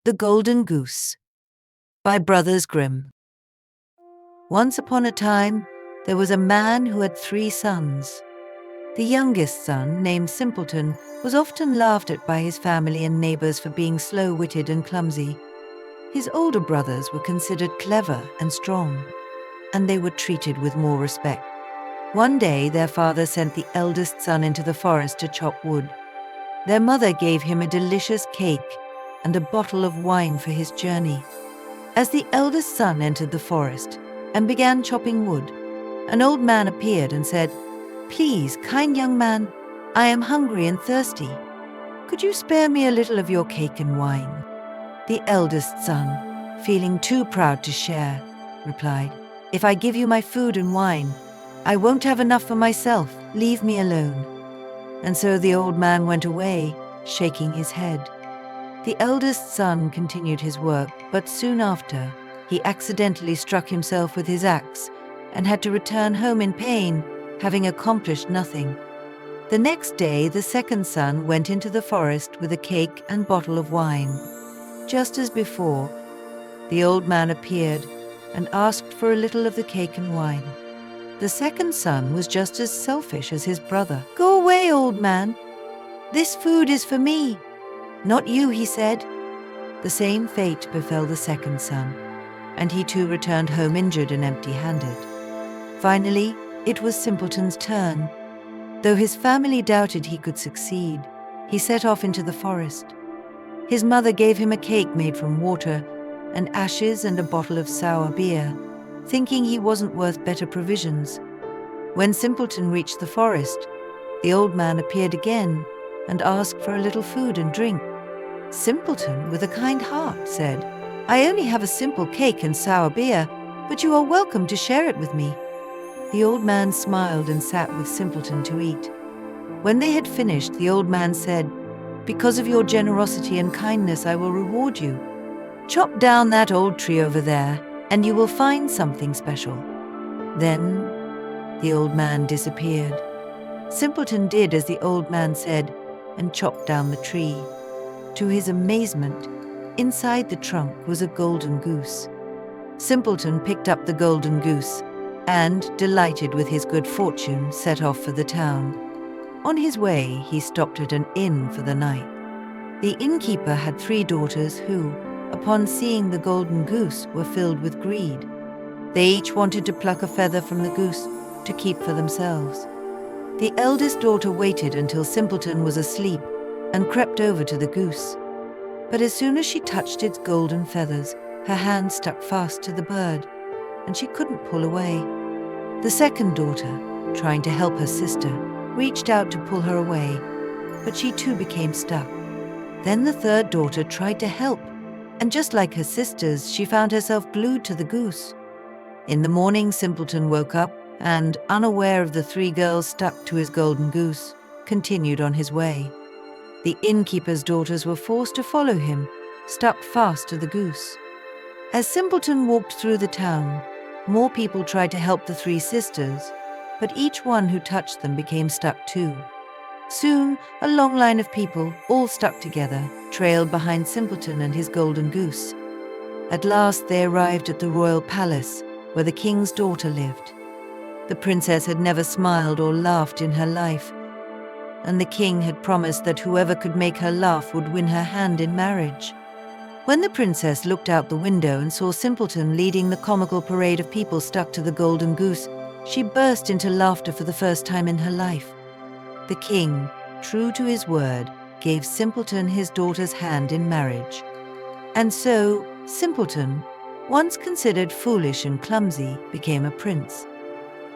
The Golden Goose by Brothers Grimm. Once upon a time, there was a man who had 3 sons. The youngest son, named Simpleton, was often laughed at by his family and neighbors for being slow-witted and clumsy. His older brothers were considered clever and strong, and they were treated with more respect. One day, their father sent the eldest son into the forest to chop wood. Their mother gave him a delicious cake and a bottle of wine for his journey. As the eldest son entered the forest and began chopping wood, an old man appeared and said, "Please, kind young man, I am hungry and thirsty. Could you spare me a little of your cake and wine?" The eldest son, feeling too proud to share, replied, "If I give you my food and wine, I won't have enough for myself. Leave me alone." And so the old man went away, shaking his head. The eldest son continued his work, but soon after, he accidentally struck himself with his axe and had to return home in pain, having accomplished nothing. The next day, the second son went into the forest with a cake and bottle of wine. Just as before, the old man appeared and asked for a little of the cake and wine. The second son was just as selfish as his brother. "Go away, old man. This food is for me." "Not you," he said. The same fate befell the second son, and he too returned home injured and empty-handed. Finally, it was Simpleton's turn. Though his family doubted he could succeed, he set off into the forest. His mother gave him a cake made from water and ashes and a bottle of sour beer, thinking he wasn't worth better provisions. When Simpleton reached the forest, the old man appeared again and asked for a little food and drink. Simpleton, with a kind heart, said, "I only have a simple cake and sour beer, but you are welcome to share it with me." The old man smiled and sat with Simpleton to eat. When they had finished, the old man said, "Because of your generosity and kindness, I will reward you. Chop down that old tree over there, and you will find something special." Then the old man disappeared. Simpleton did as the old man said and chopped down the tree. To his amazement, inside the trunk was a golden goose. Simpleton picked up the golden goose and, delighted with his good fortune, set off for the town. On his way, he stopped at an inn for the night. The innkeeper had 3 daughters who, upon seeing the golden goose, were filled with greed. They each wanted to pluck a feather from the goose to keep for themselves. The eldest daughter waited until Simpleton was asleep and crept over to the goose. But as soon as she touched its golden feathers, her hand stuck fast to the bird, and she couldn't pull away. The second daughter, trying to help her sister, reached out to pull her away, but she too became stuck. Then the third daughter tried to help, and just like her sisters, she found herself glued to the goose. In the morning, Simpleton woke up and, unaware of the 3 girls stuck to his golden goose, continued on his way. The innkeeper's daughters were forced to follow him, stuck fast to the goose. As Simpleton walked through the town, more people tried to help the 3 sisters, but each one who touched them became stuck too. Soon, a long line of people, all stuck together, trailed behind Simpleton and his golden goose. At last they arrived at the royal palace, where the king's daughter lived. The princess had never smiled or laughed in her life, and the king had promised that whoever could make her laugh would win her hand in marriage. When the princess looked out the window and saw Simpleton leading the comical parade of people stuck to the golden goose, she burst into laughter for the first time in her life. The king, true to his word, gave Simpleton his daughter's hand in marriage. And so, Simpleton, once considered foolish and clumsy, became a prince.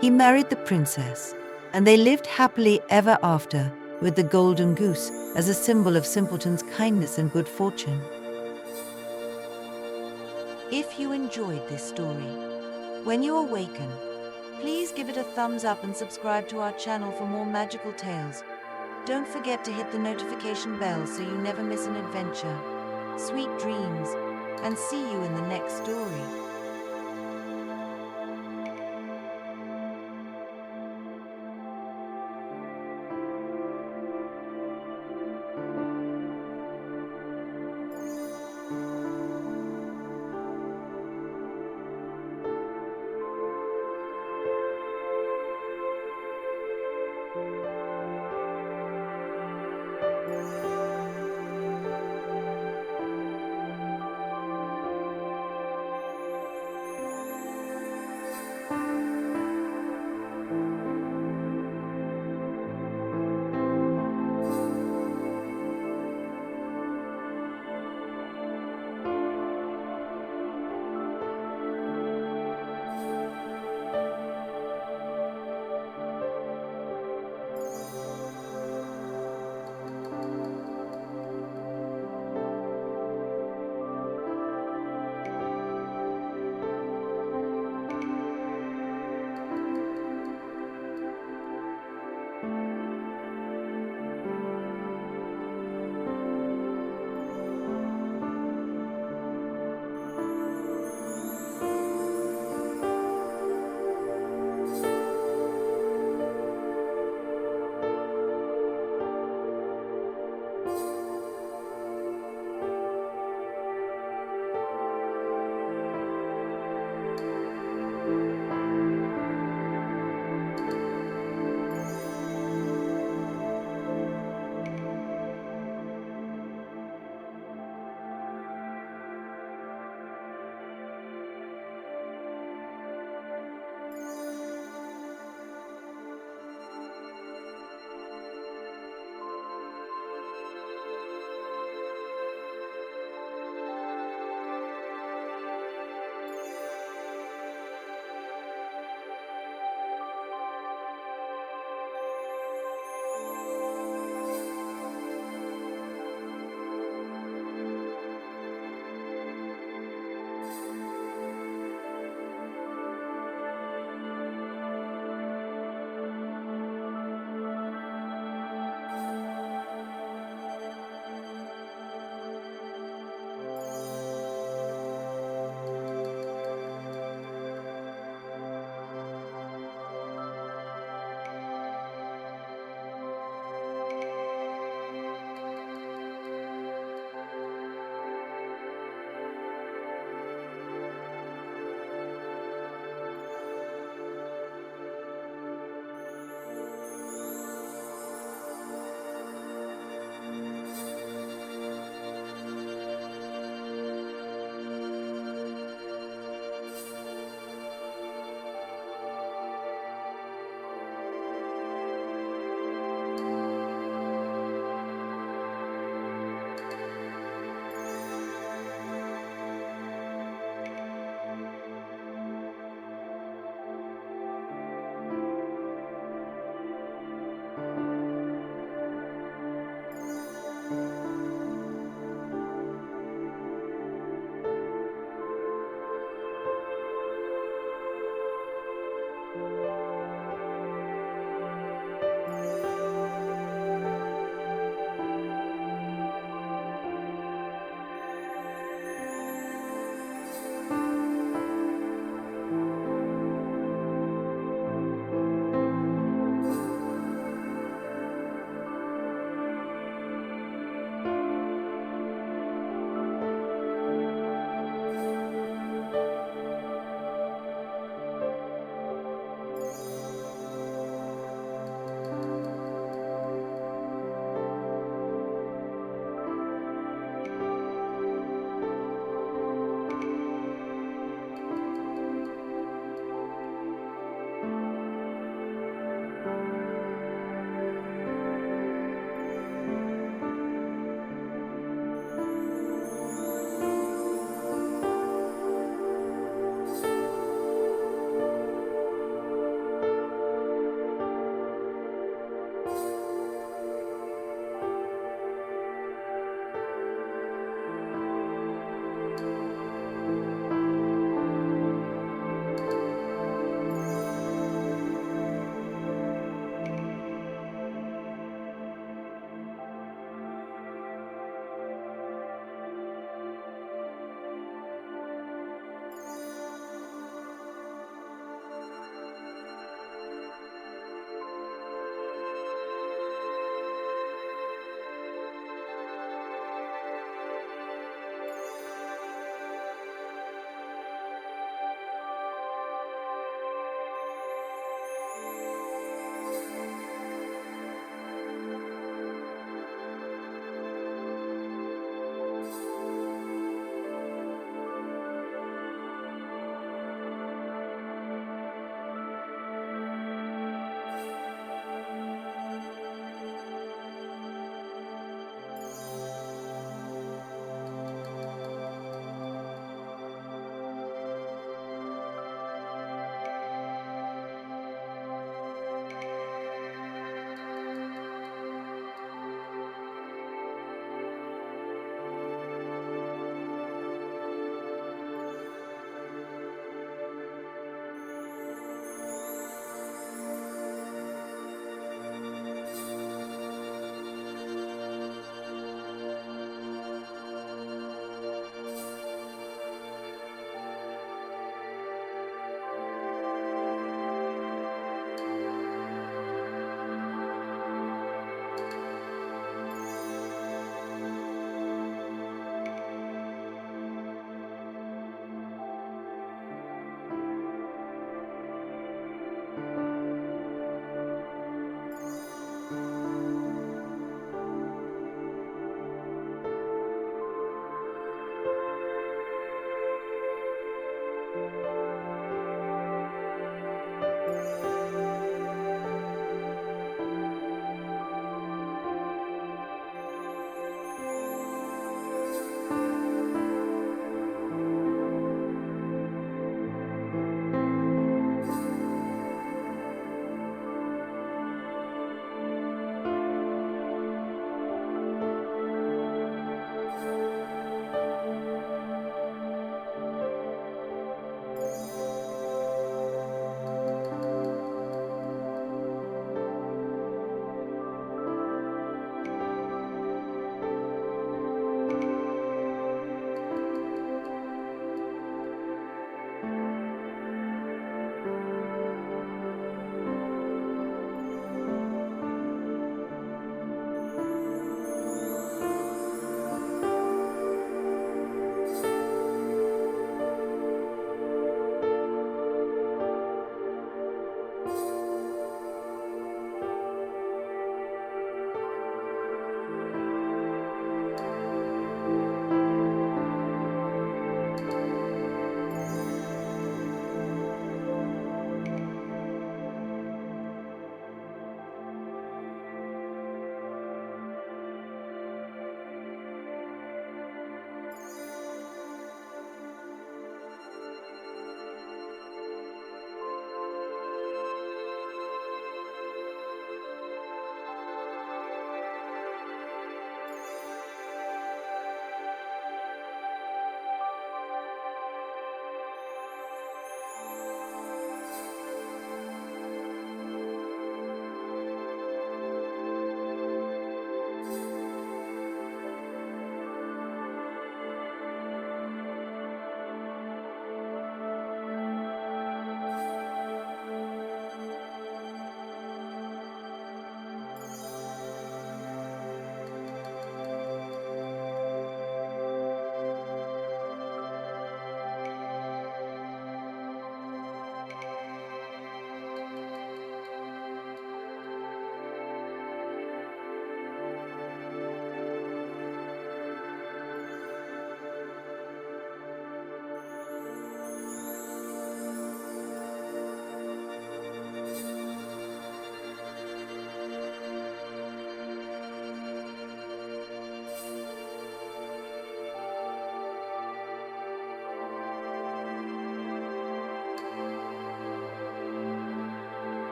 He married the princess, and they lived happily ever after, with the golden goose as a symbol of Simpleton's kindness and good fortune. If you enjoyed this story, when you awaken, please give it a thumbs up and subscribe to our channel for more magical tales. Don't forget to hit the notification bell so you never miss an adventure. Sweet dreams, and see you in the next story.